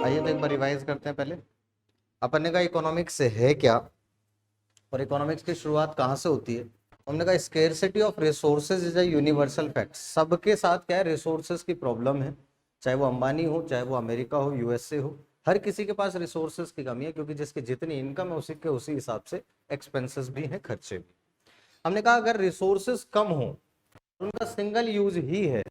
आइए तो एक बार रिवाइज करते हैं। पहले अपन ने कहा इकोनॉमिक्स है क्या और इकोनॉमिक्स की शुरुआत कहाँ से होती है। हमने कहा scarcity of resources is a universal fact. सबके साथ क्या है, रिसोर्सेज की प्रॉब्लम है, चाहे वो अंबानी हो, चाहे वो अमेरिका हो, यूएसए हो, हर किसी के पास रिसोर्सेज की कमी है, क्योंकि जिसकी जितनी इनकम है उसी हिसाब से एक्सपेंसेस भी हैं, खर्चे भी। हमने कहा अगर रिसोर्सेज कम हो, उनका सिंगल यूज ही है,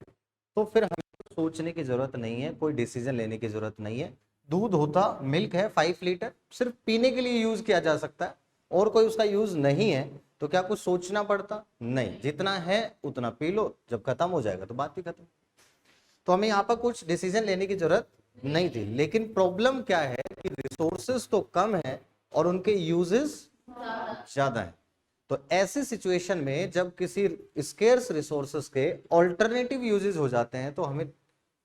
तो फिर हमें सोचने की जरूरत नहीं है, कोई डिसीजन लेने की जरूरत नहीं है। दूध होता, मिल्क है 5 लीटर, सिर्फ पीने के लिए यूज किया जा सकता है और कोई उसका यूज नहीं है, तो क्या कुछ सोचना पड़ता? नहीं, जितना है उतना पी लो, जब खत्म हो जाएगा तो बात ही खत्म। तो हमें यहाँ पर कुछ डिसीजन लेने की जरूरत नहीं थी। लेकिन प्रॉब्लम क्या है कि रिसोर्सेस तो कम है और उनके यूजेस ज्यादा है। तो ऐसी सिचुएशन में जब किसी स्केर्स रिसोर्सेस के ऑल्टरनेटिव यूजेस हो जाते हैं, तो हमें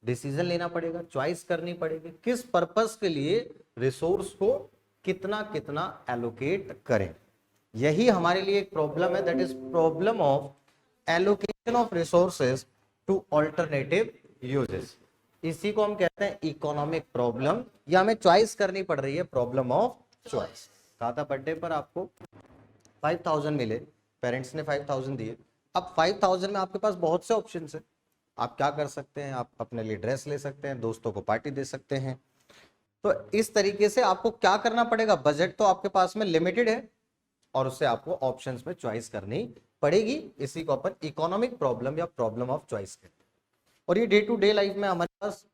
डिसीजन लेना पड़ेगा, चॉइस करनी पड़ेगी किस पर्पस के लिए रिसोर्स को कितना कितना एलोकेट करें। यही हमारे लिए एक प्रॉब्लम है, that is problem of allocation of resources two alternative uses. इसी को हम कहते हैं इकोनॉमिक प्रॉब्लम, या हमें चॉइस करनी पड़ रही है, प्रॉब्लम ऑफ चॉइस। कहा था बर्थडे पर आपको 5000 मिले, पेरेंट्स ने 5000 दिए। अब 5000 में आपके पास बहुत से ऑप्शन है, आप क्या कर सकते हैं, आप अपने लिए ड्रेस ले सकते हैं, दोस्तों को पार्टी दे सकते हैं। तो इस तरीके से आपको क्या करना पड़ेगा, बजट तो आपके पास में लिमिटेड है और उससे आपको ऑप्शंस में चॉइस करनी पड़ेगी। इसी को अपन इकोनॉमिक प्रॉब्लम या प्रॉब्लम ऑफ चॉइस कहते हैं। और ये डे टू डे लाइफ में हमारे पास,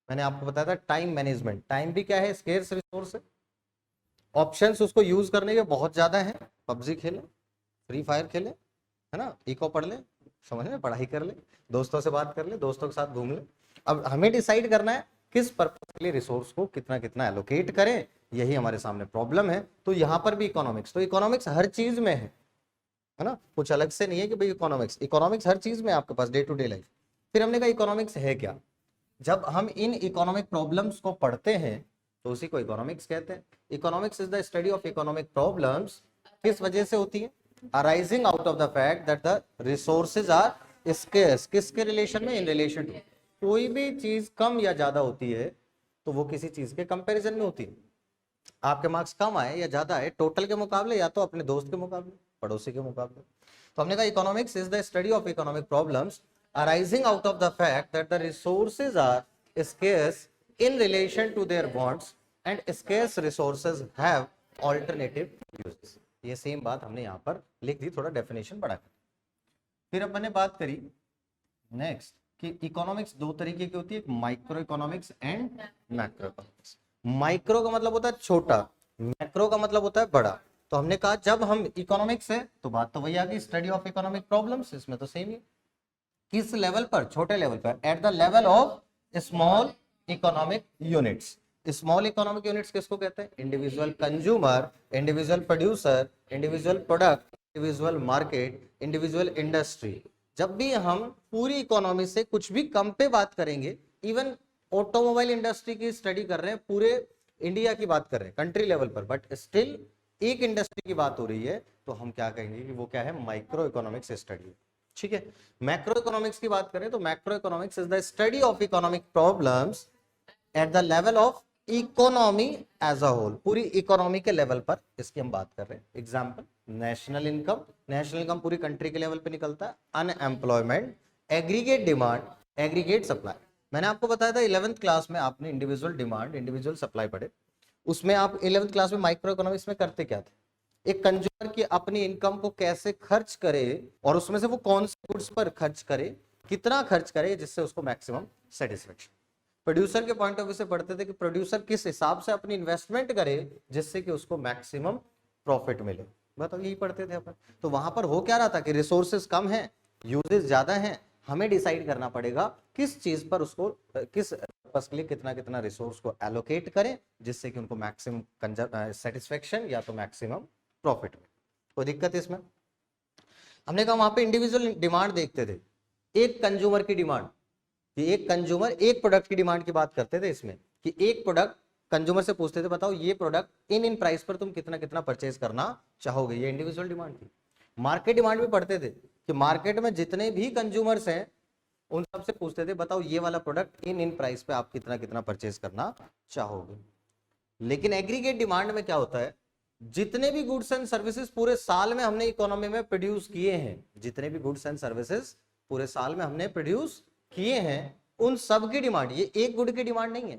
मैंने आपको बताया था टाइम मैनेजमेंट, टाइम भी क्या है, स्केर्स रिसोर्स है। ऑप्शंस उसको यूज करने के बहुत ज्यादा है, पबजी खेले, फ्री फायर खेले, है ना, इको पढ़ ले, समझ में, पढ़ाई कर ले, दोस्तों से बात कर ले, दोस्तों के साथ घूम ले। अब हमें डिसाइड करना है किस पर्पज के लिए रिसोर्स को कितना कितना एलोकेट करें, यही हमारे सामने प्रॉब्लम है। तो यहां पर भी इकोनॉमिक्स, तो इकोनॉमिक्स हर चीज में है ना, कुछ अलग से नहीं है कि भाई इकोनॉमिक्स, इकोनॉमिक्स हर चीज में आपके पास डे टू डे लाइफ। फिर हमने कहा इकोनॉमिक्स है क्या। जब हम इन इकोनॉमिक प्रॉब्लम्स को पढ़ते हैं तो उसी को इकोनॉमिक्स कहते हैं। Economics is the study of economic problems. किस वजह से होती है, arising out of the fact that the resources are scarce. किसके रिलेशन में, इन रिलेशन टू। कोई भी चीज कम या ज्यादा होती है तो वो किसी चीज के कंपैरिजन में होती है। आपके मार्क्स कम आए या ज्यादा आए टोटल के मुकाबले, या तो अपने दोस्त के मुकाबले, पड़ोसी के मुकाबले। तो हमने कहा economics is the study of economic problems arising out of the fact that the resources are scarce in relation to their wants and scarce resources have alternative uses। ये सेम बात हमने यहाँ पर लिख दी, थोड़ा डेफिनेशन बढ़ाकर। फिर अपन ने बात करी नेक्स्ट कि इकोनॉमिक्स दो तरीके की होती है, एक micro economics and macro economics. Micro का मतलब होता है छोटा, मैक्रो का मतलब होता है बड़ा। तो हमने कहा जब हम इकोनॉमिक्स है तो बात तो वही आ गई, स्टडी ऑफ इकोनॉमिक प्रॉब्लम्स, इसमें तो सेम ही। किस लेवल पर, छोटे लेवल पर, eight the level of small economic units. Small economic units किसको कहते हैं, individual consumer, individual producer, individual product, individual market, individual industry. जब भी हम पूरी इकोनॉमी से कुछ भी कम पे बात करेंगे, इवन ऑटोमोबाइल इंडस्ट्री की स्टडी कर रहे हैं, पूरे इंडिया की बात कर रहे हैं कंट्री लेवल पर, बट स्टिल एक इंडस्ट्री की बात हो रही है, तो हम क्या कहेंगे कि वो क्या है, माइक्रो इकोनॉमिक्स स्टडी। ठीक है। मैक्रो इकोनॉमिक्स की बात करें तो macro economics is the study of economic problems at the level of economy as a whole. पूरी इकोनॉमी के लेवल पर इसकी हम बात कर रहे हैं। Example, national income, national income पूरी कंट्री के लेवल पे निकलता है। Unemployment, aggregate demand, aggregate supply. मैंने आपको बताया था 11th क्लास में आपने इंडिविजुअल डिमांड, इंडिविजुअल सप्लाई पढ़े, उसमें आप 11th क्लास में माइक्रो इकोनॉमिक्स में करते क्या थे, एक कंज्यूमर की अपनी इनकम को कैसे खर्च करे और उसमें से वो कौन से गुड्स पर खर्च करे, कितना खर्च करे जिससे उसको मैक्सिमम सेटिस्फेक्शन। प्रोड्यूसर के पॉइंट ऑफ व्यू से पढ़ते थे कि प्रोड्यूसर किस हिसाब से अपनी इन्वेस्टमेंट करे जिससे कि उसको मैक्सिमम प्रॉफिट मिले। बताओ, यही पढ़ते थे अपन। तो वहां पर हो क्या रहा था कि रिसोर्सेज कम है, यूजेस ज्यादा है, हमें डिसाइड करना पड़ेगा किस चीज पर उसको, किस पर्पस के लिए कितना कितना रिसोर्स को एलोकेट करें जिससे कि उनको मैक्सिमम सेटिस्फेक्शन या तो मैक्सिमम प्रॉफिट में। कोई दिक्कत इसमें? हमने कहा वहां पे इंडिविजुअल डिमांड देखते थे, एक कंज्यूमर की डिमांड, कि एक कंज्यूमर एक प्रोडक्ट की डिमांड की बात करते थे इसमें, कि एक प्रोडक्ट कंज्यूमर से पूछते थे बताओ ये प्रोडक्ट इन प्राइस पर तुम कितना कितना परचेज करना चाहोगे, ये इंडिविजुअल डिमांड थी। मार्केट डिमांड भी पढ़ते थे कि मार्केट में जितने भी कंज्यूमर्स हैं उन सब से पूछते थे बताओ ये वाला प्रोडक्ट इन प्राइस पे आप कितना कितना परचेज करना चाहोगे। लेकिन एग्रीगेट डिमांड में क्या होता है, जितने भी गुड्स एंड सर्विसेज पूरे साल में हमने इकोनॉमी में प्रोड्यूस किए हैं, जितने भी गुड्स एंड सर्विसेज पूरे साल में हमने प्रोड्यूस किए हैं, उन सब की डिमांड, ये एक गुड की डिमांड नहीं है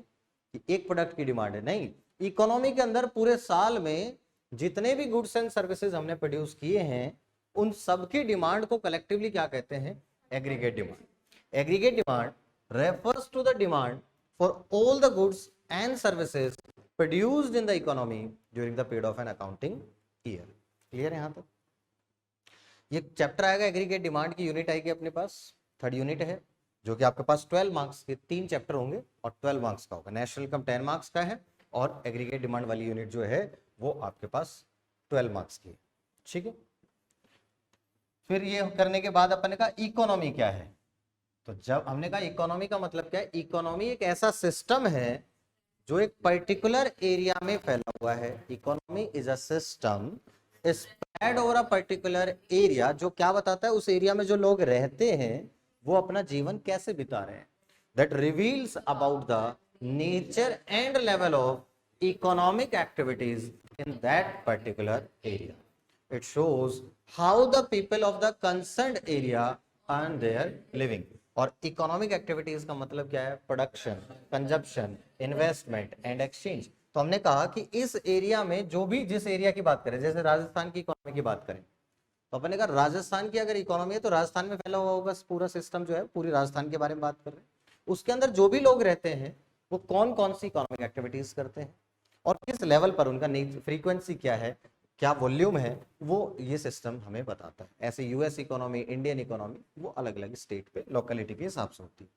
कि एक प्रोडक्ट की डिमांड है, नहीं, इकोनॉमी के अंदर पूरे साल में जितने भी गुड्स एंड सर्विसेज हमने प्रोड्यूस किए हैं, उन सब की डिमांड को कलेक्टिवली क्या कहते हैं, aggregate demand. Aggregate demand refers to the demand for all the goods and services produced in the economy during the period of an accounting year. Clear है यहां तक? ये चैप्टर आएगा एग्रीगेट डिमांड की, यूनिट आएगी अपने पास, थर्ड यूनिट है, जो कि आपके पास 12 मार्क्स के 3 चैप्टर होंगे और 12 मार्क्स का होगा। नेशनल इनकम 10 मार्क्स का है और एग्रीगेट डिमांड वाली यूनिट जो है वो आपके पास 12 मार्क्स की है। ठीक है, फिर ये करने के बाद अपन ने कहा इकोनॉमी क्या है, तो जब हमने कहा इकोनॉमी का मतलब क्या है, इकोनॉमी एक ऐसा सिस्टम है जो एक पर्टिकुलर एरिया में फैला हुआ है। Economy is a system spread over a particular area, जो क्या बताता है उस एरिया में जो लोग रहते हैं वो अपना जीवन कैसे बिता रहे हैं। That reveals about the nature and level of economic activities in that particular area. It shows how the people of the concerned area earn their living। और इकोनॉमिक एक्टिविटीज का मतलब क्या है, production, consumption, investment and exchange. तो हमने कहा कि इस एरिया में जो भी, जिस एरिया की बात करें, जैसे राजस्थान की इकोनॉमी की बात करें, तो अपने कहा राजस्थान की अगर इकोनॉमी है तो राजस्थान में फैला हुआ होगा पूरा सिस्टम जो है, पूरी राजस्थान के बारे में बात कर रहे हैं। उसके अंदर जो भी लोग रहते हैं वो कौन कौन सी इकोनॉमिक एक्टिविटीज करते हैं और किस लेवल पर, उनका फ्रीक्वेंसी क्या है, क्या वॉल्यूम है, वो ये सिस्टम हमें बताता है। ऐसे यूएस इकोनॉमी, इंडियन इकोनॉमी, वो अलग अलग स्टेट पे लोकेलिटी के हिसाब से होती है।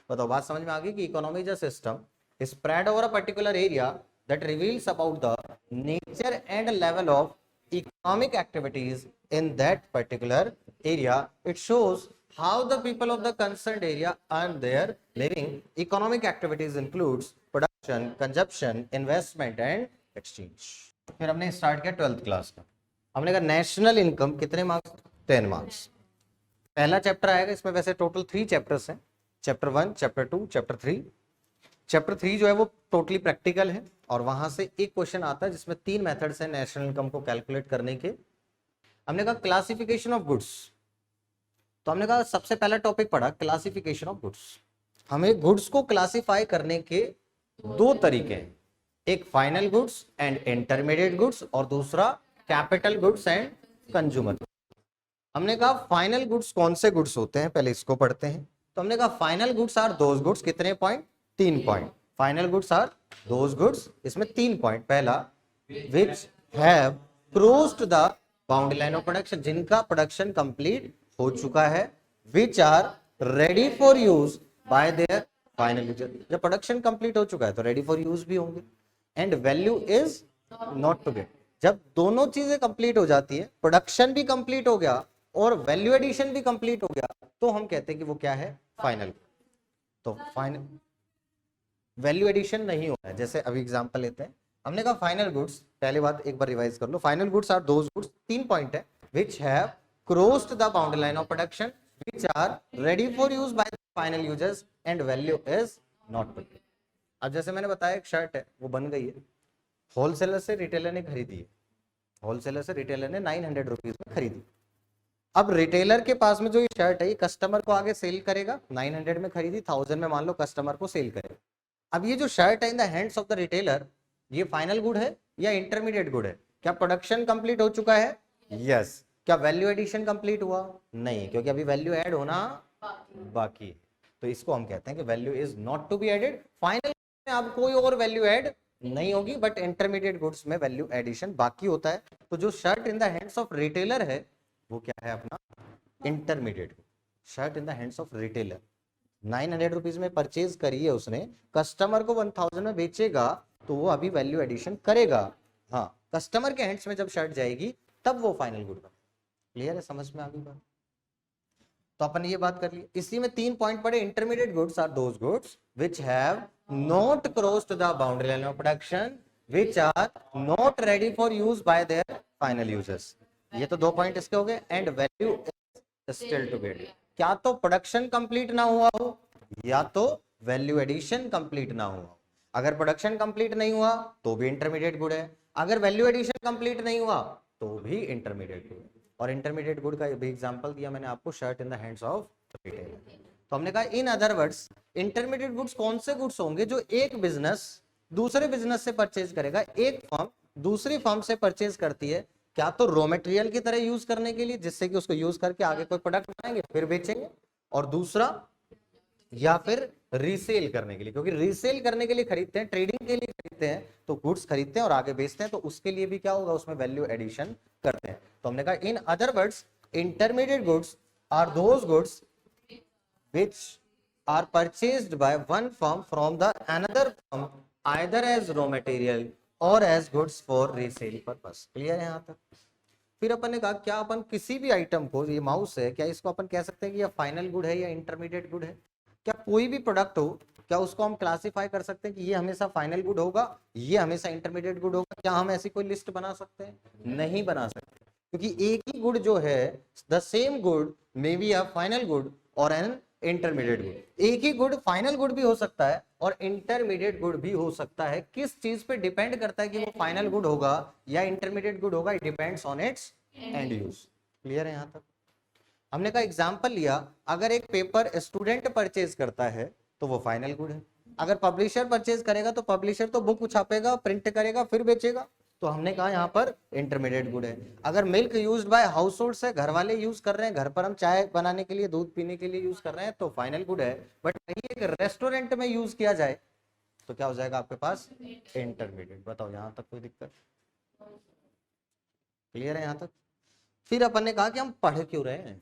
बताओ, बात समझ में आ गई कि economy is a system spread over a particular area that reveals about the nature and level of economic activities in that particular area. It shows how the people of the concerned area earn their living। Economic activities includes production, consumption, investment and exchange। फिर हमने start किया 12th class का। हमने कहा national income कितने marks, 10 marks. पहला chapter आएगा, इसमें वैसे टोटल 3 चैप्टर्स हैं, चैप्टर 1, चैप्टर 2, चैप्टर 3। चैप्टर 3 जो है वो टोटली प्रैक्टिकल है और वहां से एक क्वेश्चन आता है जिसमें 3 मेथड्स हैं नेशनल इनकम को कैलकुलेट करने के। हमने कहा क्लासिफिकेशन ऑफ गुड्स, तो हमने कहा सबसे पहला टॉपिक पढ़ा क्लासिफिकेशन ऑफ गुड्स। हमें गुड्स को क्लासिफाई करने के 2 तरीके हैं, एक final goods and intermediate goods और दूसरा कैपिटल गुड्स एंड कंज्यूमर। हमने कहा फाइनल गुड्स कौन से गुड्स होते हैं, पहले इसको पढ़ते हैं। तो हमने कहा final goods are those goods, कितने पॉइंट, 3 पॉइंट। Final goods are those goods, इसमें 3 पॉइंट। पहला, which have crossed the boundary line of production, जिनका प्रोडक्शन कंप्लीट हो चुका है। Which are ready for use by their final user, जब production complete हो चुका है तो रेडी फॉर यूज भी होंगे। And value is not to get, जब दोनों चीजें कंप्लीट हो जाती है, प्रोडक्शन भी कंप्लीट हो गया और वैल्यू एडिशन भी कंप्लीट हो गया, तो हम कहते हैं कि वो क्या है, फाइनल। तो फाइनल वैल्यू एडिशन नहीं होता है। जैसे अभी एग्जांपल लेते हैं, हमने कहा फाइनल गुड्स, पहले बात एक बार रिवाइज कर लो, final goods are those goods, 3 point है, which have crossed the boundary line of production, which are ready for use by the final users and value is not to get. अब जैसे मैंने बताया एक शर्ट है वो बन गई है, होलसेलर से रिटेलर ने खरीदी है, होलसेलर से रिटेलर ने 900 रुपीज में खरीदी। अब रिटेलर के पास में जो ये शर्ट है ये कस्टमर को आगे सेल करेगा, 900 में खरीदी, 1000 में मान लो कस्टमर को सेल करेगा। अब ये जो शर्ट है इन the hands of the retailer, ये फाइनल गुड है या इंटरमीडिएट गुड है? क्या प्रोडक्शन कंप्लीट हो चुका है? यस। क्या वैल्यू एडिशन कंप्लीट हुआ? नहीं, क्योंकि अभी वैल्यू ऐड होना बाकी है। तो इसको हम कहते हैं कि value is not to be added. Final में अब कोई और वैल्यू ऐड नहीं होगी, बट इंटरमीडिएट गुड्स में वैल्यू एडिशन बाकी होता है। तो जो shirt in the hands of retailer है वो क्या है अपना, intermediate. Shirt in the hands of retailer 900 rupees में परचेज करी है उसने, कस्टमर को 1000 में बेचेगा तो वो अभी वैल्यू एडिशन करेगा। हाँ, कस्टमर के हैंड्स में जब शर्ट जाएगी तब वो फाइनल गुड बनेगा। क्लियर है, समझ में आ गई बात? तो अपन ये बात कर ली। इसी में 3 पॉइंट पड़े, intermediate goods are those goods which have not crossed the boundary line of production, which are not ready for use by their final users. ये तो 2 पॉइंट इसके हो गए। And value is still to be added. क्या तो production complete ना हुआ हो या तो वैल्यू एडिशन कंप्लीट ना हुआ हो। अगर प्रोडक्शन कंप्लीट नहीं हुआ तो भी इंटरमीडिएट गुड है, अगर वैल्यू एडिशन कंप्लीट नहीं हुआ तो भी इंटरमीडिएट गुड है। और इंटरमीडिएट गुड का भी एग्जांपल दिया मैंने आपको, shirt in the hands of retailer. तो हमने कहा in other words intermediate goods कौन से गुड्स होंगे जो एक बिजनेस दूसरे बिजनेस से परचेज करेगा, एक फर्म दूसरी फर्म से परचेज करती है, क्या तो रॉ मटेरियल की तरह यूज करने के लिए जिससे कि उसको यूज करके आगे कोई प्रोडक्ट बनाएंगे फिर बेचेंगे, और दूसरा या फिर रीसेल करने के लिए, क्योंकि रीसेल करने के लिए खरीदते हैं, ट्रेडिंग के लिए खरीदते हैं, तो गुड्स खरीदते हैं और आगे बेचते हैं, तो उसके लिए भी क्या होगा, उसमें वैल्यू एडिशन करते हैं। तो हमने कहा in other words intermediate goods are those goods which are purchased by one firm from the another firm either as raw material or as goods for resale purpose। Clear है यहाँ तक? फिर अपन ने कहा क्या अपन किसी भी आइटम को, ये माउस है, क्या इसको अपन कह सकते हैं कि ये फाइनल गुड है या इंटरमीडिएट गुड है? क्या कोई भी प्रोडक्ट हो, क्या उसको हम क्लासिफाई कर सकते हैं कि ये हमेशा फाइनल गुड होगा, ये हमेशा इंटरमीडिएट गुड होगा? क्या हम ऐसी कोई लिस्ट बना सकते हैं? नहीं बना सकते, क्योंकि एक ही गुड जो है, the same good may be a final good और एन इंटरमीडिएट गुड। एक ही गुड फाइनल गुड भी हो सकता है और इंटरमीडिएट गुड भी हो सकता है। किस चीज पे डिपेंड करता है कि वो फाइनल गुड होगा या इंटरमीडिएट गुड होगा? It depends on its end use. Clear है यहाँ तक? हमने का एग्जांपल लिया, अगर एक पेपर स्टूडेंट परचेज करता है तो वो फाइनल गुड है, अगर पब्लिशर परचेज करेगा तो पब्लिशर तो बुक छापेगा, प्रिंट करेगा, फिर बेचेगा, तो हमने कहा यहाँ पर इंटरमीडिएट गुड है। अगर milk used by house hold है, घर वाले यूज कर रहे हैं, घर पर हम चाय बनाने के लिए, दूध पीने के लिए यूज कर रहे हैं, तो फाइनल गुड है। बट वही एक रेस्टोरेंट में यूज किया जाए तो क्या हो जाएगा आपके पास? इंटरमीडिएट। बताओ यहाँ तक कोई दिक्कत? क्लियर है यहाँ तक? फिर अपन ने कहा कि हम पढ़ क्यों रहे हैं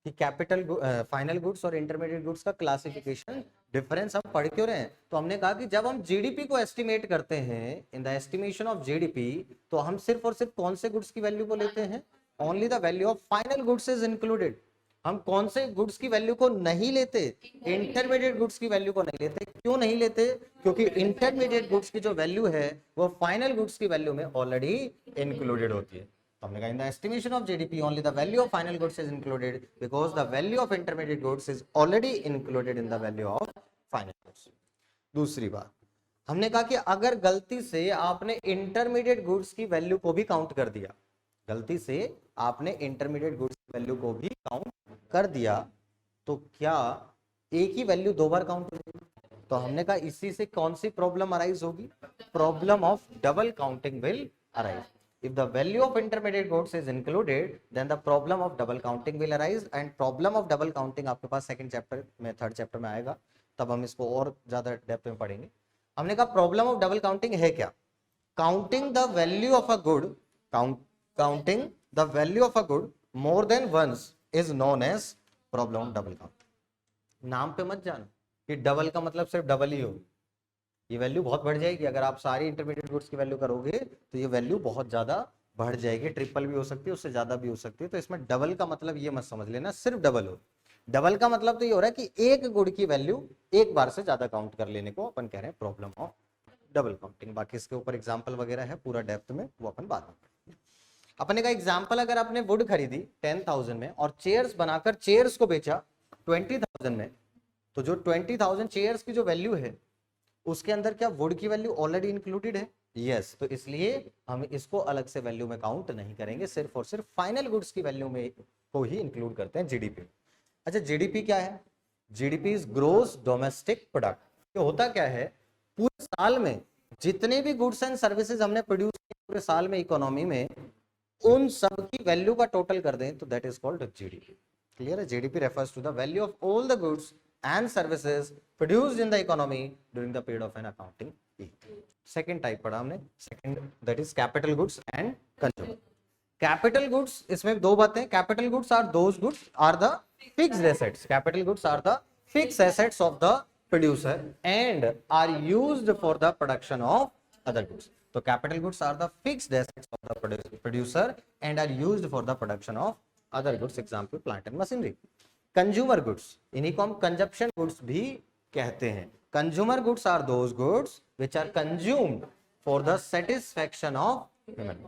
कि कैपिटल फाइनल गुड्स और इंटरमीडिएट गुड्स का क्लासिफिकेशन डिफरेंस हम पढ़ क्यों रहे हैं? तो हमने कहा कि जब हम जीडीपी को एस्टिमेट करते हैं, in the estimation of GDP, तो हम सिर्फ और सिर्फ कौन से गुड्स की वैल्यू को लेते हैं? Only the value of final goods is included. हम कौन से गुड्स की वैल्यू को नहीं लेते? इंटरमीडिएट गुड्स की वैल्यू को नहीं लेते। क्यों नहीं लेते? क्योंकि इंटरमीडिएट गुड्स की जो वैल्यू है वो फाइनल गुड्स की वैल्यू में ऑलरेडी इंक्लूडेड होती है। तो हमने कहा in the estimation of GDP only the value of final goods is included because the value of intermediate goods is already included in the value of final goods. दूसरी बात, हमने कहा कि अगर गलती से आपने इंटरमीडिएट गुड्स की वैल्यू को भी काउंट कर दिया, गलती से आपने इंटरमीडिएट गुड्स की वैल्यू को भी काउंट कर दिया, तो क्या एक ही वैल्यू दो बार काउंट होगी? तो हमने कहा इसी से कौन सी प्रॉब्लम अराइज होगी? Problem of double counting will arise. If the value of intermediate goods is included, then the problem of double counting will arise, and problem of double counting आपके पास सेकंड चैप्टर में, third chapter में आएगा, तब हम इसको और ज्यादा depth में पढ़ेंगे। हमने कहा प्रॉब्लम ऑफ डबल काउंटिंग है क्या? Counting the value of a good, counting the value of a good more than once is known as problem of double counting. नाम पे मत जाना कि डबल का मतलब सिर्फ डबल ही होगी, ये वैल्यू बहुत बढ़ जाएगी। अगर आप सारी इंटरमीडिएट गुड्स की वैल्यू करोगे तो ये वैल्यू बहुत ज्यादा बढ़ जाएगी, ट्रिपल भी हो सकती है, उससे ज्यादा भी हो सकती है। तो इसमें डबल का मतलब ये मत समझ लेना सिर्फ डबल हो। डबल का मतलब तो ये हो रहा है कि एक गुड की वैल्यू एक बार से ज्यादा काउंट कर लेने को अपन कह रहे हैं प्रॉब्लम ऑफ डबल काउंटिंग। बाकी इसके ऊपर एग्जाम्पल वगैरह है पूरा डेप्थ में, वो अपन बाद में। अपने का एग्जाम्पल, अगर आपने वुड खरीदी 10,000 में और चेयर्स बनाकर चेयर्स को बेचा 20,000 में, तो जो 20,000 चेयर्स की जो वैल्यू है उसके अंदर क्या वुड की वैल्यू ऑलरेडी इंक्लूडेड है? यस। तो इसलिए हम इसको अलग से वैल्यू में काउंट नहीं करेंगे, सिर्फ और सिर्फ फाइनल गुड्स की वैल्यू में को ही इंक्लूड करते हैं जीडीपी। अच्छा, जीडीपी क्या है? GDP is gross domestic product. ये होता क्या है, पूरे साल में जितने भी गुड्स एंड सर्विसेज हमने प्रोड्यूस किए पूरे साल में इकोनॉमी में, उन सब की वैल्यू का टोटल कर दें तो that is called GDP. Clear है? GDP refers to the value of all the goods and services produced in the economy during the period of an accounting year. Second type पढ़ा हमने, second that is capital goods and consumer. Capital goods, इसमें दो बातें, capital goods are those goods are the fixed assets. Capital goods are the fixed assets of the producer and are used for the production of other goods. तो capital goods are the fixed assets of the producer and are used for the production of other goods. Example, plant and machinery. Consumer goods, इन्हीं को हम consumption goods भी कहते हैं। Consumer goods are those goods which are consumed for the satisfaction of human,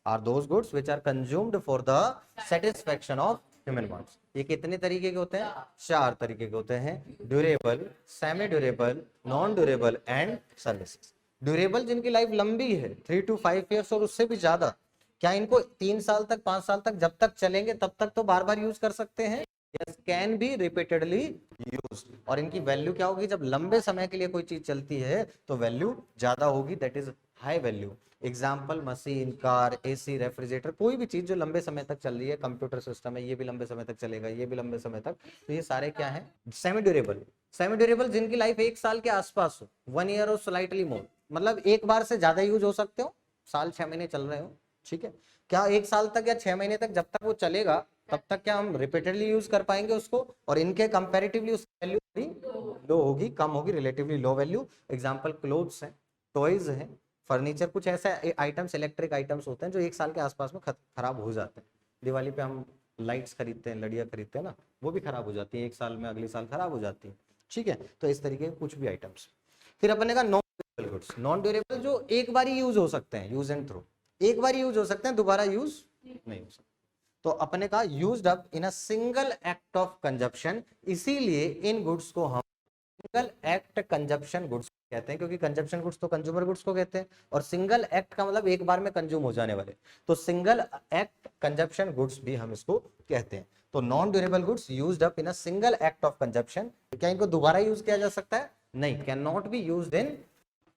are those goods which are consumed for the satisfaction of human bonds. ये कितने तरीके के होते हैं? 4 तरीके के होते हैं, durable, semi durable, non durable and services. Durable जिनकी लाइफ लंबी है 3 to 5 ईयर्स और उससे भी ज्यादा, क्या इनको 3 साल तक 5 साल तक जब तक चलेंगे तब तक तो बार बार यूज कर सकते हैं? Yes, can be repeatedly used. और इनकी वैल्यू क्या होगी? जब लंबे समय के लिए कोई चीज चलती है तो वैल्यू ज्यादा होगी, that is high value. Example machine, car, AC, refrigerator, कोई भी चीज जो लंबे समय तक चल रही है, कंप्यूटर सिस्टम है ये भी लंबे समय तक चलेगा, ये भी लंबे समय तक, तो ये सारे क्या है? Semi durable. सेमी ड्यूरेबल जिनकी लाइफ 1 साल के आसपास हो, 1 ईयर और स्लाइटली मोर, मतलब एक बार से ज्यादा यूज हो सकते हो, साल 6 महीने चल रहे हो, ठीक है। क्या 1 साल तक या 6 महीने तक जब तक वो चलेगा तब तक क्या हम रिपीटेडली यूज कर पाएंगे उसको? और इनके कंपैरेटिवली उसकी वैल्यू भी लो होगी, कम होगी, relatively low value. Example clothes हैं, टॉयज हैं, फर्नीचर, कुछ ऐसे आइटम्स, इलेक्ट्रिक आइटम्स होते हैं जो 1 साल के आसपास में खराब हो जाते हैं। दिवाली पे हम लाइट्स खरीदते हैं, लड़ियाँ खरीदते हैं ना, वो भी खराब हो जाती है 1 साल में, अगले साल खराब हो जाती है, ठीक है। तो इस तरीके के कुछ भी आइटम्स। फिर अपने का non durable goods. Non durable जो एक बार ही यूज हो सकते हैं, यूज एंड थ्रो, एक बार यूज हो सकते हैं, दोबारा यूज नहीं हो सकते। तो अपने का used up in a single act of consumption, इसीलिए इन गुड्स को हम सिंगल एक्ट कंजप्शन गुड्स कहते हैं, क्योंकि कंजप्शन गुड्स तो कंज्यूमर गुड्स को कहते हैं, और सिंगल एक्ट का मतलब एक बार में कंज्यूम हो जाने वाले, तो सिंगल एक्ट कंजप्शन गुड्स भी हम इसको कहते हैं। तो non durable goods used up in a single act of consumption, क्या इनको दोबारा यूज किया जा सकता है? नहीं, can not be used in,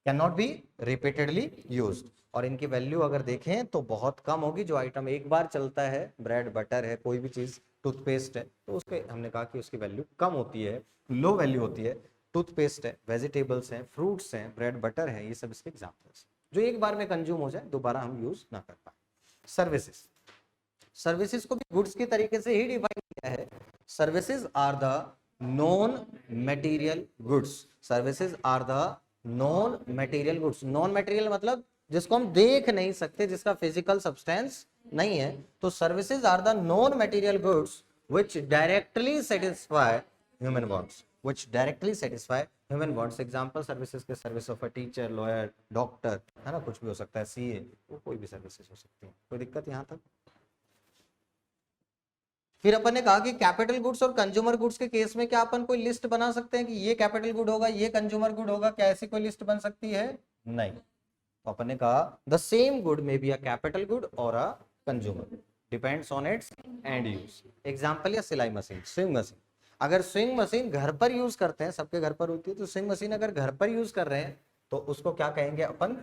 can not be repeatedly used. और इनकी वैल्यू अगर देखें तो बहुत कम होगी। जो आइटम एक बार चलता है, ब्रेड बटर है, कोई भी चीज, टूथपेस्ट है, तो उसके हमने कहा कि उसकी वैल्यू कम होती है, लो वैल्यू होती है। टूथपेस्ट है, वेजिटेबल्स हैं, फ्रूट्स हैं, ब्रेड बटर है, ये सब इसके एग्जांपल्स जो एक बार में कंज्यूम हो जाए, दोबारा हम यूज ना कर पाए। सर्विसेज, सर्विसेज को भी गुड्स के तरीके से ही डिफाइन किया है। Services are the non material goods. Services are the non material goods. Non material मतलब जिसको हम देख नहीं सकते, जिसका फिजिकल सब्सटेंस नहीं है, तो services are the non material goods which directly satisfy human wants, which directly satisfy human wants। Example services के service of a teacher, lawyer, doctor, है ना, कुछ भी हो सकता है, सीए, वो कोई भी सर्विसेज हो सकती है। कोई दिक्कत यहाँ तक? फिर अपन ने कहा कि कैपिटल गुड्स और कंज्यूमर गुड्स के केस में क्या अपन कोई लिस्ट बना सकते हैं कि ये कैपिटल गुड होगा, ये कंज्यूमर गुड होगा? क्या ऐसी कोई लिस्ट बन सकती है? नहीं। तो अपन ने कहा the same good may be a capital good और a consumer, depends on its end use. Example या सिलाई मशीन, स्विंग मशीन। अगर स्विंग मशीन घर पर यूज करते हैं, सबके घर पर होती है, तो स्विंग मशीन अगर घर पर यूज कर रहे हैं तो उसको क्या कहेंगे अपन?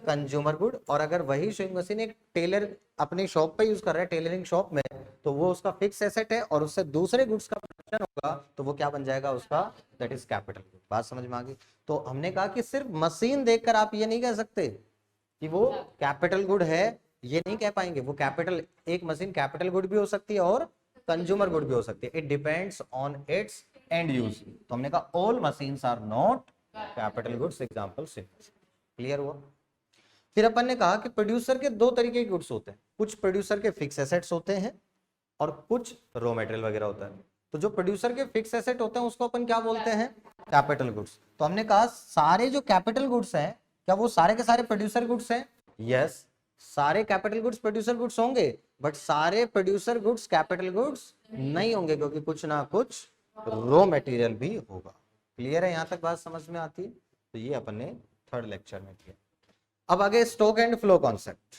Consumer good. और अगर वही स्विंग मशीन एक टेलर अपनी शॉप पे यूज कर रहा है, टेलरिंग शॉप में, तो वो उसका फिक्स एसेट है और उससे दूसरे गुड्स का प्रोडक्शन होगा, तो वो क्या बन जाएगा उसका? That is capital good. बात समझ में आ गई? तो हमने कहा कि सिर्फ मशीन देखकर आप ये नहीं कह सकते कि वो कैपिटल गुड है, ये नहीं कह पाएंगे। वो कैपिटल, एक मशीन कैपिटल गुड भी हो सकती है और कंज्यूमर गुड भी हो सकती है, it depends on its end use. तो हमने कहा all machines are not capital goods, example से। क्लियर हुआ? फिर अपन ने कहा कि प्रोड्यूसर के 2 तरीके के गुड्स होते हैं, कुछ प्रोड्यूसर के फिक्स एसेट्स होते हैं और कुछ रॉ मटेरियल वगैरह होता है। तो जो प्रोड्यूसर के फिक्स एसेट होते हैं उसको अपन क्या बोलते हैं? Capital goods. तो हमने कहा सारे जो कैपिटल गुड्स हैं, क्या वो सारे के सारे प्रोड्यूसर गुड्स हैं? यस, सारे कैपिटल गुड्स प्रोड्यूसर गुड्स होंगे, बट सारे प्रोड्यूसर गुड्स कैपिटल गुड्स नहीं होंगे, क्योंकि कुछ ना कुछ रॉ मटेरियल भी होगा। क्लियर है? यहां तक बात समझ में आती है? तो ये अपन ने 3rd लेक्चर में किया। अब आगे स्टॉक एंड फ्लो कॉन्सेप्ट।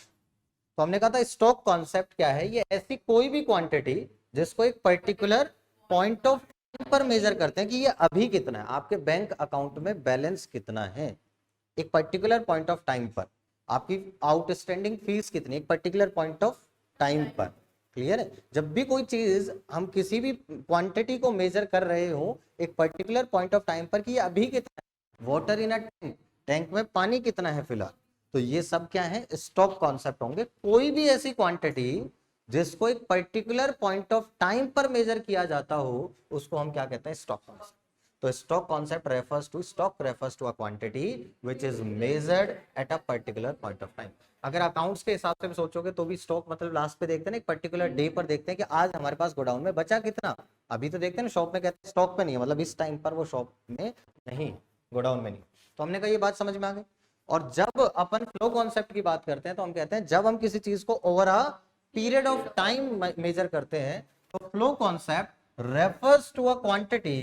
तो हमने कहा था स्टॉक कॉन्सेप्ट क्या है? ये ऐसी कोई भी क्वांटिटी जिसको एक पर्टिकुलर पॉइंट ऑफ टाइम पर मेजर करते हैं कि ये अभी कितना है, आपके बैंक अकाउंट में बैलेंस कितना है, एक पर्टिकुलर पॉइंट ऑफ टाइम पर आपकी आउटस्टैंडिंग फीस कितनी, एक पर्टिकुलर पॉइंट ऑफ टाइम पर। क्लियर है? जब भी कोई चीज हम किसी भी क्वांटिटी को मेजर कर रहे हो एक पर्टिकुलर पॉइंट ऑफ टाइम पर कि ये अभी कितना है, water in a tank, tank में पानी कितना है फिलहाल, तो ये सब क्या है? स्टॉक कॉन्सेप्ट होंगे। कोई भी ऐसी क्वांटिटी जिसको एक पर्टिकुलर पॉइंट ऑफ टाइम पर मेजर किया जाता हो उसको हम क्या कहते हैं? Stock concept. तो stock concept refers to a quantity which is measured at a particular point of time. अगर अकाउंट्स के हिसाब से सोचोगे तो भी स्टॉक मतलब लास्ट पे देखते हैं, एक पर्टिकुलर डे पर देखते हैं कि आज हमारे पास गोडाउन में बचा कितना। अभी तो देखते हैं ना शॉप में, कहते हैं स्टॉक पे नहीं है, मतलब इस टाइम पर वो शॉप में नहीं, गोडाउन में नहीं। तो हमने कहा ये बात समझ में आ गई। और जब अपन फ्लो कॉन्सेप्ट की बात करते हैं तो हम कहते हैं जब हम किसी चीज को over a period of time measure करते हैं तो flow concept refers to a quantity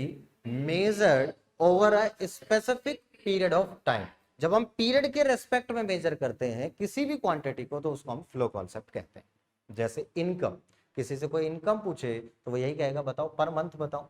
measured over a specific period of time. जब हम पीरियड के रेस्पेक्ट में मेजर करते हैं किसी भी क्वांटिटी को तो उसको हम फ्लो कॉन्सेप्ट कहते हैं। जैसे इनकम, किसी से कोई इनकम पूछे तो वो यही कहेगा बताओ पर मंथ बताओ,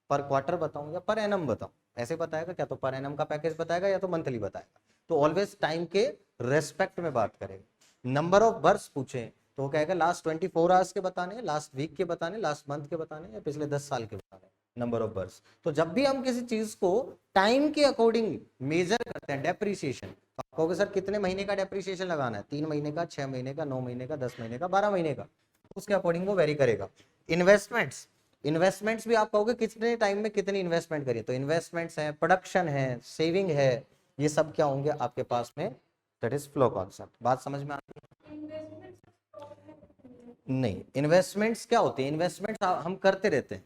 पर क्वार्टर बताऊं या पर एनम बताऊं, ऐसे बताएगा, क्या तो पर एनम का पैकेज बताएगा या तो मंथली बताएगा। तो ऑलवेज टाइम के रेस्पेक्ट में बात करेगा। नंबर ऑफ बर्स पूछे तो वो कहेगा लास्ट 24 आवर्स के बताने, लास्ट वीक के बताने, लास्ट मंथ के बताने या पिछले 10 साल के बताने, नंबर ऑफ बर्स। तो जब भी हम किसी चीज को टाइम के अकॉर्डिंग मेजर करते हैं, डेप्रिसिएशन, तो आप कहोगे सर कितने महीने का डेप्रिसिएशन लगाना है, 3 महीने का, 6 महीने का, 9 महीने का, 10 महीने का, 12 महीने का, उसके अकॉर्डिंग वो वेरी करेगा। इन्वेस्टमेंट्स, इन्वेस्टमेंट्स भी आप कहोगे कितने टाइम में कितनी इन्वेस्टमेंट करिए, तो इन्वेस्टमेंट्स है, प्रोडक्शन है, सेविंग है, ये सब क्या होंगे आपके पास में, दैट इज फ्लो कॉन्सेप्ट। बात समझ में आती है? नहीं, इन्वेस्टमेंट्स क्या होती है, इन्वेस्टमेंट्स हम करते रहते हैं,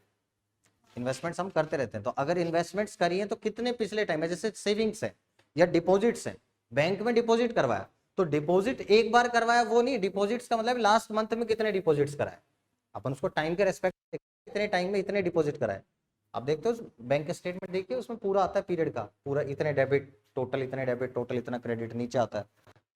इन्वेस्टमेंट्स हम करते रहते हैं। तो अगर इन्वेस्टमेंट्स करिए तो कितने पिछले टाइम में, जैसे सेविंग्स है या डिपॉजिट्स है, बैंक में डिपॉजिट करवाया तो डिपॉजिट एक बार करवाया वो नहीं, डिपॉजिट्स का मतलब लास्ट मंथ में कितने डिपॉजिट्स कराए, अपन उसको टाइम के रेस्पेक्ट कितने टाइम में इतने डिपॉजिट कराए। आप देखते हो बैंक स्टेटमेंट देखिए उसमें पूरा आता है पीरियड का, पूरा इतने डेबिट टोटल, इतने डेबिट टोटल, इतना क्रेडिट नीचे आता है।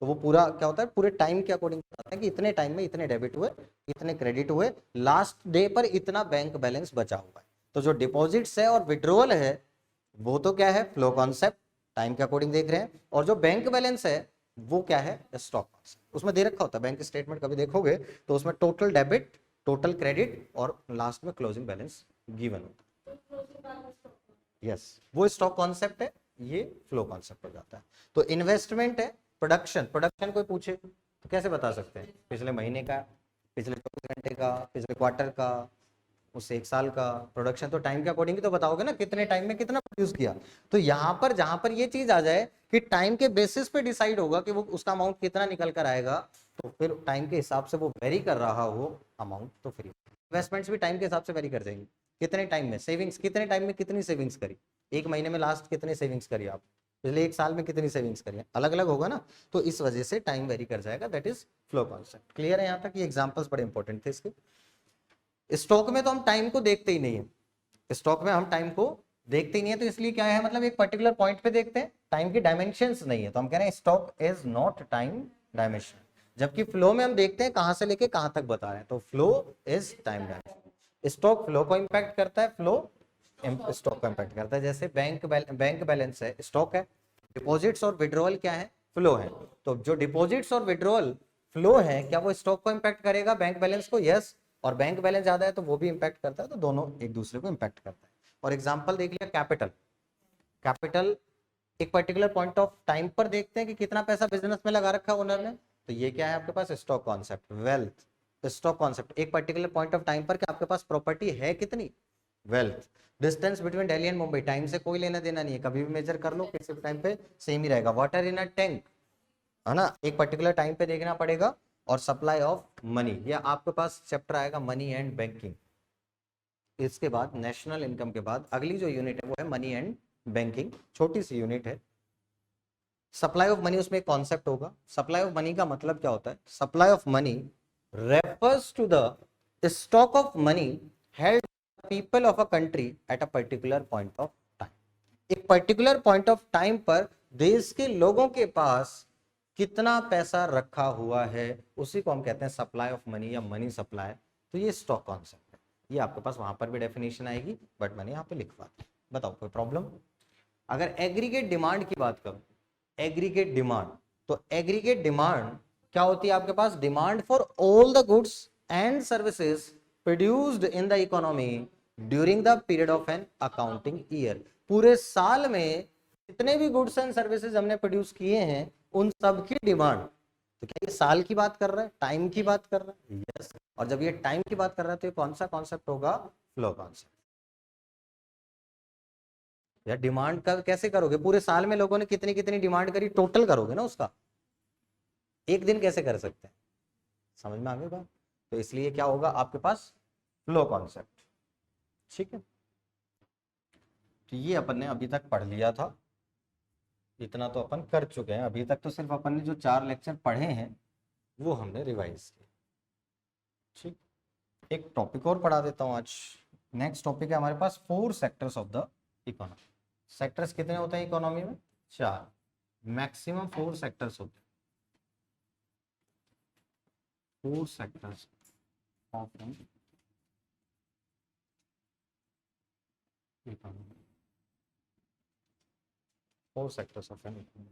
तो वो पूरा क्या होता है, पूरे टाइम के अकॉर्डिंग बताता है कि इतने टाइम में इतने डेबिट हुए, इतने क्रेडिट हुए, लास्ट डे पर इतना बैंक बैलेंस बचा हुआ है। तो जो डिपॉजिट्स है और विड्रॉल है वो तो क्या है, फ्लो कॉन्सेप्ट, टाइम के अकॉर्डिंग देख रहे हैं। और जो बैंक बैलेंस है वो क्या है, स्टॉक कॉन्सेप्ट। उसमें दे रखा होता है, बैंक स्टेटमेंट कभी देखोगे तो उसमें टोटल डेबिट, टोटल क्रेडिट और लास्ट में क्लोजिंग बैलेंस गिवन होता है। यस, वो स्टॉक कॉन्सेप्ट है, ये फ्लो कॉन्सेप्ट हो जाता है। तो इन्वेस्टमेंट है, प्रोडक्शन, प्रोडक्शन कोई पूछे तो कैसे बता सकते हैं, पिछले महीने का, पिछले 24 घंटे का, पिछले क्वार्टर का, उससे 1 साल का। प्रोडक्शन तो टाइम के अकॉर्डिंग तो बताओगे ना, कितने टाइम में कितना प्रोड्यूस किया। तो यहाँ पर जहां पर ये चीज आ जाए कि टाइम के बेसिस पे डिसाइड होगा कि वो उसका अमाउंट कितना निकल कर आएगा, तो फिर टाइम के हिसाब से वो वेरी कर रहा हो अमाउंट, तो फिर इन्वेस्टमेंट्स भी टाइम के हिसाब से वेरी कर जाएंगे। कितने टाइम में सेविंग्स, कितने टाइम में कितनी सेविंग्स करी, 1 महीने में लास्ट कितनी सेविंग्स करी आप, पिछले 1 साल में कितनी सेविंग्स करी, अलग अलग होगा ना। तो इस वजह से टाइम वेरी कर जाएगा, that is flow concept. Clear है यहाँ तक? ये एग्जांपल्स बड़े इंपॉर्टेंट थे इसके। स्टॉक में तो हम टाइम को देखते ही नहीं है, स्टॉक में हम टाइम को देखते ही नहीं है, तो इसलिए क्या है, मतलब एक पर्टिकुलर पॉइंट पे देखते हैं, टाइम की डायमेंशंस नहीं है, तो हम कह रहे हैं stock is not time dimension. जबकि फ्लो में हम देखते हैं कहां से लेके कहां तक बता रहे हैं, तो flow is time dimension. Stock flow को इंपैक्ट करता है, फ्लो स्टॉक को इंपैक्ट करता है। जैसे बैंक बैलेंस है, स्टॉक है, डिपॉजिट्स और विड्रॉल क्या है, फ्लो है। तो जो डिपॉजिट्स और विड्रॉल फ्लो है, क्या वो स्टॉक को इंपैक्ट करेगा, बैंक बैलेंस को? यस। और बैंक बैलेंस ज्यादा है तो वो भी इंपैक्ट करता है, तो दोनों एक दूसरे को इंपैक्ट करता है। और एग्जांपल देख लिया कैपिटल, कैपिटल एक पर्टिकुलर पॉइंट ऑफ टाइम पर देखते हैं कि कितना पैसा बिजनेस में लगा रखा है ओनर ने, तो ये क्या है आपके पास, stock concept. Wealth, stock concept एक पर्टिकुलर पॉइंट ऑफ टाइम पर कि आपके पास प्रॉपर्टी है कितनी, wealth. Distance between Delhi and Mumbai, time से कोई लेना देना नहीं है, कभी भी मेजर कर लो किसी भी टाइम पे सेम ही रहेगा। वाटर इन अ टैंक, है ना, एक पर्टिकुलर टाइम पे देखना पड़ेगा। और सप्लाई ऑफ मनी, ये आपके पास चैप्टर आएगा मनी एंड बैंकिंग। इसके बाद नेशनल इनकम के बाद अगली जो यूनिट है वो है मनी एंड बैंकिंग, छोटी सी यूनिट है। सप्लाई ऑफ मनी उसमें एक कॉन्सेप्ट होगा। सप्लाई ऑफ मनी का मतलब क्या होता है, supply of money refers to the stock of money held people of a country at a particular point of time. एक पर्टिकुलर पॉइंट ऑफ टाइम पर देश के लोगों के पास कितना पैसा रखा हुआ है, उसी को हम कहते हैं सप्लाई ऑफ मनी या मनी सप्लाई। तो ये स्टॉक कॉन्सेप्ट है, ये आपके पास वहां पर भी डेफिनेशन आएगी, बट मैंने यहाँ पे लिखवा दी। बताओ कोई प्रॉब्लम? अगर एग्रीगेट डिमांड की बात करूं, एग्रीगेट डिमांड, तो एग्रीगेट डिमांड क्या होती है आपके पास, demand for all the goods and services produced in the economy during the period of an accounting year. पूरे साल में जितने भी गुड्स एंड सर्विसेज हमने प्रोड्यूस किए हैं उन सब की डिमांड। तो क्या ये साल की बात कर रहा है, टाइम की बात कर रहा है? यस। और जब ये टाइम की बात कर रहा है तो ये कौन सा कॉन्सेप्ट होगा, फ्लो कॉन्सेप्ट। यार डिमांड का कैसे करोगे, पूरे साल में लोगों ने कितनी कितनी डिमांड करी, टोटल करोगे ना उसका, एक दिन कैसे कर सकते हैं? समझ में आ गई बात? तो इसलिए क्या होगा आपके पास, फ्लो कॉन्सेप्ट। ठीक है, तो ये अपन ने अभी तक पढ़ लिया था, इतना तो अपन कर चुके हैं। अभी तक तो सिर्फ अपन ने जो 4 लेक्चर पढ़े हैं वो हमने रिवाइज किए। ठीक, एक टॉपिक और पढ़ा देता हूँ आज। नेक्स्ट टॉपिक है हमारे पास 4 sectors of the economy. Sectors कितने होते हैं इकोनॉमी में? 4, मैक्सिमम 4 सेक्टर्स होते हैं। 4 sectors of an economy. 4 sectors of an economy.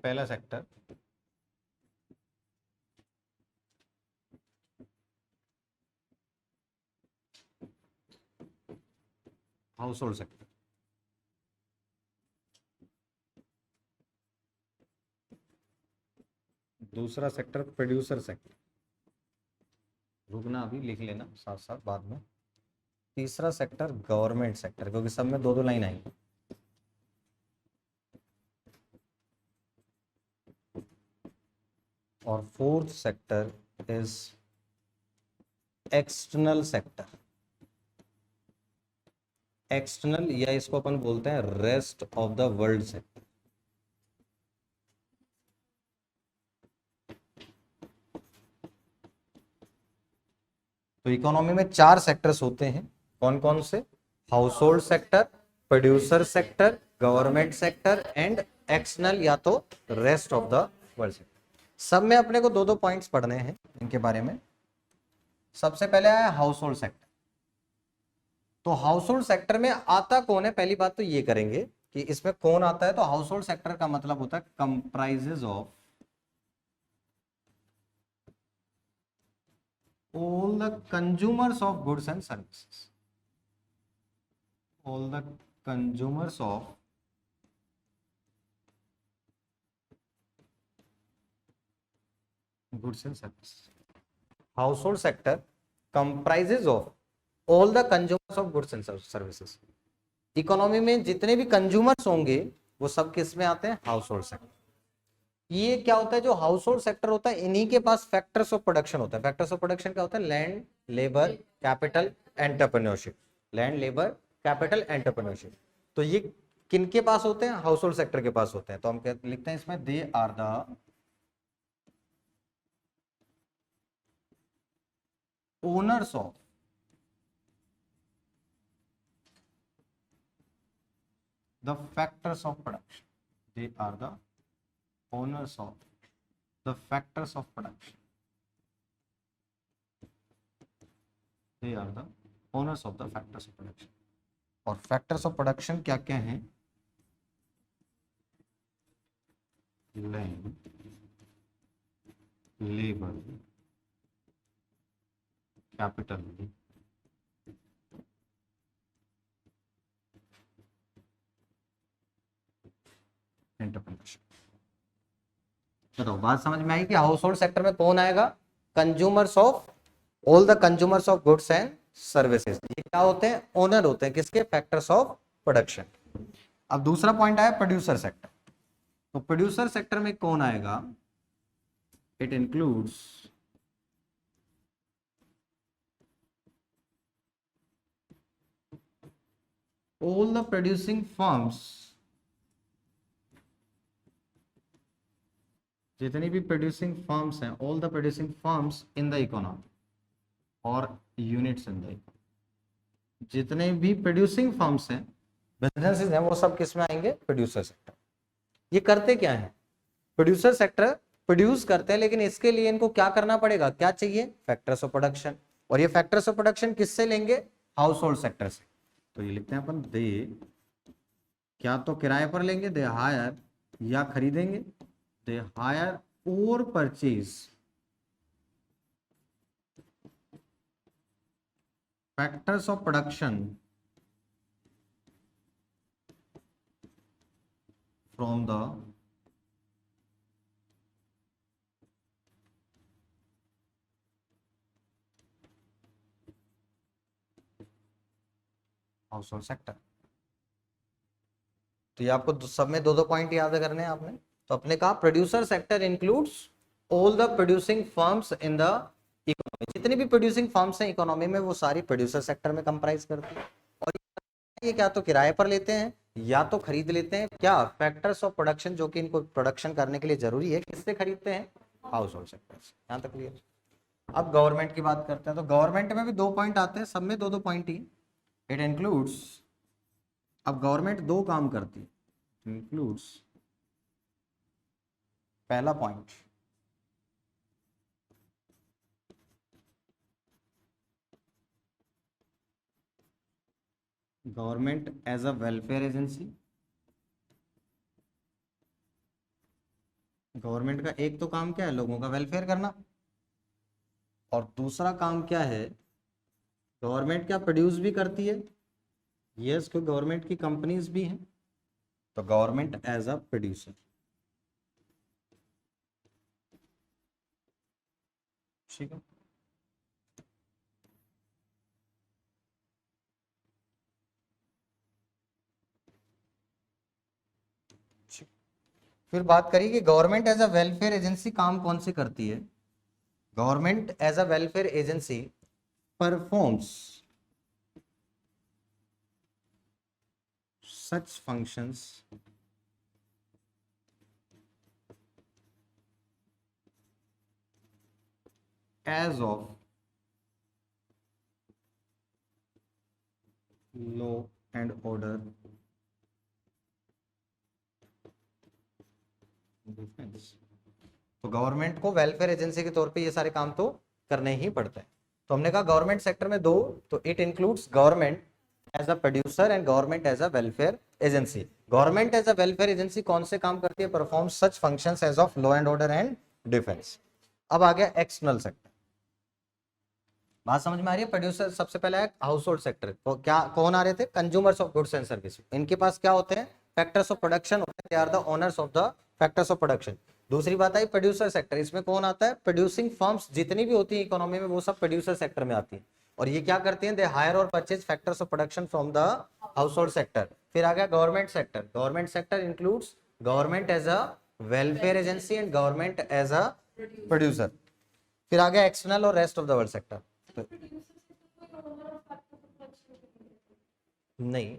पहला सेक्टर हाउस होल्ड सेक्टर। दूसरा सेक्टर प्रोड्यूसर सेक्टर, रुकना अभी लिख लेना साथ साथ बाद में। तीसरा सेक्टर गवर्नमेंट सेक्टर, क्योंकि सब में 2-2 लाइन आएंगी। और fourth sector is external sector. External या इसको अपन बोलते हैं rest of the world sector. तो इकोनॉमी में 4 सेक्टर्स होते हैं। कौन कौन से? Household sector, producer sector, government sector and external या तो rest of the world sector. सब में अपने को 2-2 पॉइंट्स पढ़ने हैं इनके बारे में। सबसे पहले आया हाउस होल्ड सेक्टर। तो हाउस होल्ड सेक्टर में आता कौन है? पहली बात तो ये करेंगे कि इसमें कौन आता है। तो हाउस होल्ड सेक्टर का मतलब होता है comprises of all the consumers of goods and services. All the consumers of goods and services. Household sector comprises of all the consumers of goods and services. Economy में जितने भी consumers होंगे वो सब किस में आते हैं? House hold sector. ये क्या होता है? जो हाउस होल्ड सेक्टर होता है इन्हीं के पास फैक्टर्स ऑफ प्रोडक्शन होता है। फैक्टर्स ऑफ प्रोडक्शन क्या होता है? Land, labour, capital, entrepreneurship. Land, labour, capital, entrepreneurship. तो ये किनके पास होते हैं? हाउस होल्ड सेक्टर के पास होते हैं। तो हम लिखते हैं इसमें they are the owners of the factors of production. They are the owners of the factors of production. They are the owners of the factors of production. और factors of production क्या क्या हैं? Land, labor, capital, entrepreneurship। बताओ, बात समझ में आई कि house hold sector में कौन आएगा? Consumers of all the consumers of goods and services. ये क्या होते हैं? ओनर होते हैं किसके? Factors of production. अब दूसरा पॉइंट आया प्रोड्यूसर सेक्टर। तो प्रोड्यूसर सेक्टर में कौन आएगा? It includes all the producing firms, जितनी भी प्रोड्यूसिंग फर्म्स हैं, all the producing firms in the economy और यूनिट्स इन द इकोनॉमी। जितने भी प्रोड्यूसिंग फर्म्स हैं, बिजनेसेस हैं, वो सब किस में आएंगे? Producer sector. ये करते क्या है? प्रोड्यूसर सेक्टर प्रोड्यूस करते हैं, लेकिन इसके लिए इनको क्या करना पड़ेगा? क्या चाहिए? Factors of production. और ये फैक्टर्स ऑफ प्रोडक्शन किससे लेंगे? हाउस होल्ड सेक्टर से। तो ये लिखते हैं अपन दे, क्या तो किराए पर लेंगे, दे हायर, या खरीदेंगे, they hire or purchase factors of production from the household sector। तो ये आपको सब में 2-2 पॉइंट याद करने हैं आपने। तो अपने कहा producer sector includes all the producing firms in the economy, जितनी भी प्रोड्यूसिंग फर्म्स हैं इकोनॉमी में वो सारी प्रोड्यूसर सेक्टर में कंप्राइज करती है। और ये क्या तो किराए पर लेते हैं या तो खरीद लेते हैं, क्या फैक्टर्स ऑफ प्रोडक्शन जो कि इनको प्रोडक्शन करने के लिए जरूरी है, किससे खरीदते हैं, हाउस होल्ड सेक्टर से। यहाँ तक क्लियर। अब गवर्नमेंट की बात करते हैं, तो गवर्नमेंट में भी 2 पॉइंट आते हैं, सब में 2-2 पॉइंट ही। इट इंक्लूड्स, अब गवर्नमेंट 2 काम करती है, इंक्लूड्स, पहला point, government as a welfare agency. Government का एक तो काम क्या है, लोगों का वेलफेयर करना, और दूसरा काम क्या है, गवर्नमेंट क्या प्रोड्यूस भी करती है, यस, क्योंकि गवर्नमेंट की कंपनीज भी हैं, तो गवर्नमेंट एज अ प्रोड्यूसर। ठीक है, फिर बात करिए कि government as a welfare agency काम कौन सी करती है। Government as a welfare agency performs such functions as of law and order defense। तो गवर्नमेंट को वेलफेयर एजेंसी के तौर पे ये सारे काम तो करने ही पड़ते हैं। तो हमने कहा गवर्नमेंट सेक्टर में 2, तो it includes government as a producer and government as a welfare agency. Government as a welfare agency कौन से काम करती है, perform such functions as of law and order and defence. अब आ गया एक्सटर्नल सेक्टर, बात समझ में आ रही है। प्रोड्यूसर सबसे पहले है हाउस होल्ड सेक्टर, तो क्या कौन आ रहे थे, consumers of goods and service. इनके पास क्या होते हैं, फैक्टर्स ऑफ प्रोडक्शन होते हैं, they are the owners of the factors of production. दूसरी बात आई प्रोड्यूसर सेक्टर, इसमें कौन आता है, प्रोड्यूसिंग फर्म्स जितनी भी होती है इकोनॉमी में वो सब प्रोड्यूसर सेक्टर में आती है। और ये क्या करती हैं, दे हायर और purchase factors of production from the household sector. फिर आ गया government sector, government sector includes government as a welfare agency and government as a producer. फिर आ गया एक्सटर्नल और rest of the world sector. नहीं,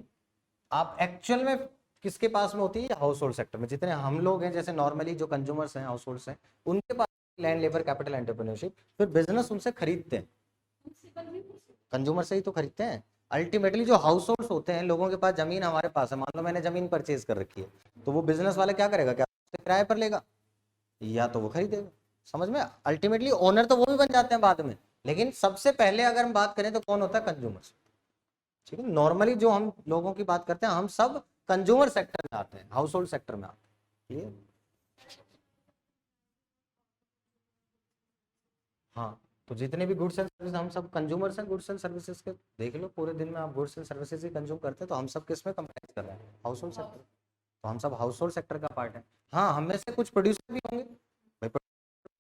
आप एक्चुअल में किसके पास में होती है, हाउस होल्ड सेक्टर में। जितने हम लोग हैं जैसे नॉर्मली जो कंज्यूमर्स हैं, हाउस होल्ड्स हैं, उनके पास लैंड, लेबर, कैपिटल, एंटरप्रेन्योरशिप, फिर बिजनेस उनसे खरीदते हैं, कंज्यूमर से ही तो खरीदते हैं। अल्टीमेटली जो हाउस होल्ड्स होते हैं, लोगों के पास जमीन, हमारे पास है, मान लो मैंने जमीन परचेज कर रखी है, तो वो बिजनेस वाला क्या करेगा, क्या किराए पर लेगा या तो वो खरीदेगा। समझ में, अल्टीमेटली ओनर तो वो भी बन जाते हैं बाद में, लेकिन सबसे पहले अगर हम बात करें तो कौन होता है, कंज्यूमर्स। ठीक है, नॉर्मली जो हम लोगों की बात करते हैं हम सब कंज्यूमर सेक्टर में आते हैं, हाउस होल्ड सेक्टर में आते हैं। हाँ, तो जितने भी गुड्स एंड सर्विस, हम सब कंज्यूमर्स हैं गुड्स एंड सर्विसेज के। देख लो पूरे दिन में आप goods and services he consume करते हैं, तो हम सब किस में कंप्राइज कर रहे हैं, हाउस होल्ड सेक्टर। तो हम सब हाउस होल्ड सेक्टर का पार्ट है। हाँ, हम में से कुछ प्रोड्यूसर भी होंगे भाई,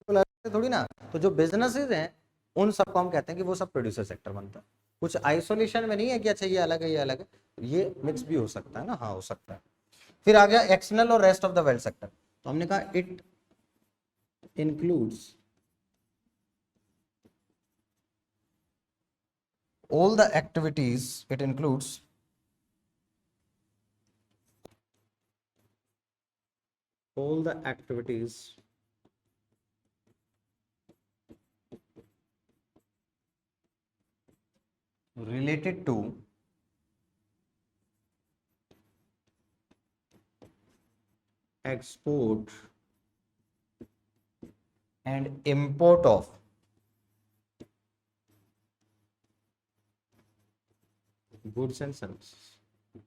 producer थोड़ी ना। तो जो बिजनेसेस हैं उन सबको हम कहते हैं कि वो सब प्रोड्यूसर सेक्टर बनता है। कुछ आइसोलेशन में नहीं है कि अच्छा ये अलग है ये अलग है, ये मिक्स भी हो सकता है ना, हाँ हो सकता है। फिर आ गया एक्सटर्नल और rest of the world sector, तो हमने कहा it includes all the activities, it includes all the activities related to export and import of goods and services.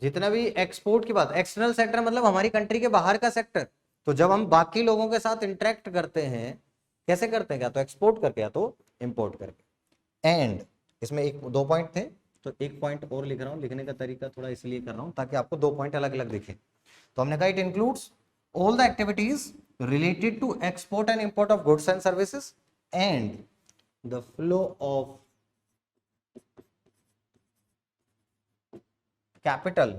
जितना भी एक्सपोर्ट की बात, एक्सटर्नल सेक्टर मतलब हमारी कंट्री के बाहर का सेक्टर। तो जब हम बाकी लोगों के साथ इंटरेक्ट करते हैं, कैसे करते हैं, क्या तो एक्सपोर्ट करके या तो इंपोर्ट करके। एंड इसमें एक 2 पॉइंट थे, तो एक पॉइंट और लिख रहा हूं, लिखने का तरीका थोड़ा इसलिए कर रहा हूं ताकि आपको 2 पॉइंट अलग अलग दिखे। तो हमने कहा it includes all the activities related to export and import of goods and services and the flow of capital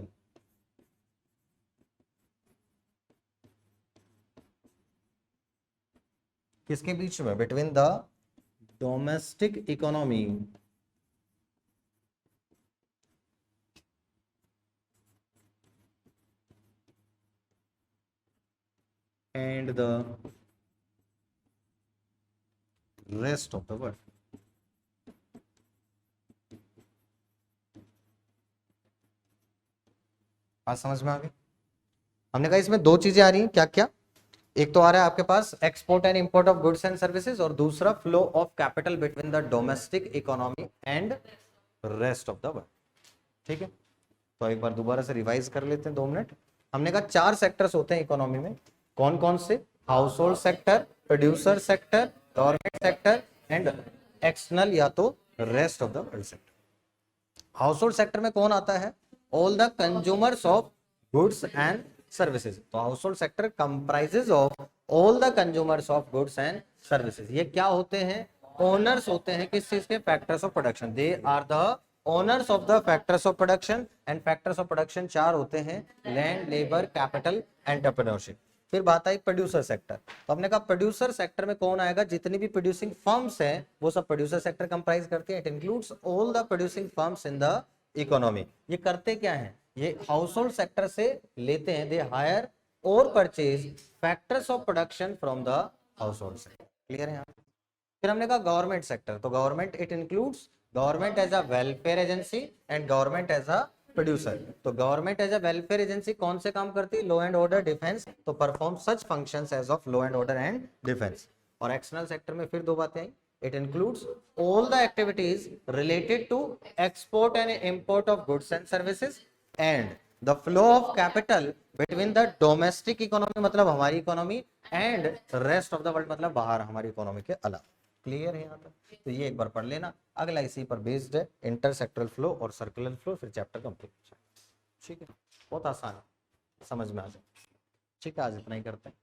किसके बीच में, between the domestic economy and the rest of the world. बात समझ में आ गई? हमने कहा इसमें दो चीजें आ रही हैं, क्या क्या, एक तो आ रहा है आपके पास export and import of goods and services, और दूसरा flow of capital between the domestic economy and rest of the world. ठीक है, तो एक बार दोबारा से रिवाइज कर लेते हैं 2 मिनट। हमने कहा 4 सेक्टर्स होते हैं इकोनॉमी में, कौन कौन से, household sector, producer sector, government sector and external या तो rest of the world sector. Household sector में कौन आता है, all the consumers of goods and services. तो household sector comprises of all the consumers of goods and services. ये क्या होते हैं, ओनर्स होते हैं किस चीज के, factors of production. They are the owners of the factors of production, and factors of production 4 होते हैं, लैंड, लेबर, कैपिटल, एंटरप्रेन्योरशिप। फिर बात आई प्रोड्यूसर सेक्टर। तो हमने कहा प्रोड्यूसर सेक्टर में कौन आएगा, जितनी भी प्रोड्यूसिंग फर्म्स हैं वो सब प्रोड्यूसर सेक्टर कंप्राइज करते हैं। It includes all the producing firms in the economy. ये करते क्या है, ये हाउस होल्ड सेक्टर से लेते हैं, दे हायर और purchase factors of production from the household sector. Clear है यहाँ? फिर हमने कहा गवर्नमेंट सेक्टर। तो government it includes government as a welfare agency and government as a producer. तो government as a welfare agency कौन से काम करती है, लॉ एंड ऑर्डर, डिफेंस, तो perform such functions as of law and order and defence. और external sector में फिर 2 बातें I, it includes all the activities related to export and import of goods and services and the flow of capital between the domestic economy मतलब हमारी economy and rest of the world मतलब बाहर हमारी economy के अलावा। Clear है यहाँ तक? तो ये एक बार पढ़ लेना, अगला इसी पर बेस्ड है, इंटरसेक्टरल फ्लो और सर्कुलर फ्लो, फिर चैप्टर कंप्लीट। ठीक है, बहुत आसान है, समझ में आ जाए। ठीक है, आज इतना ही करते हैं।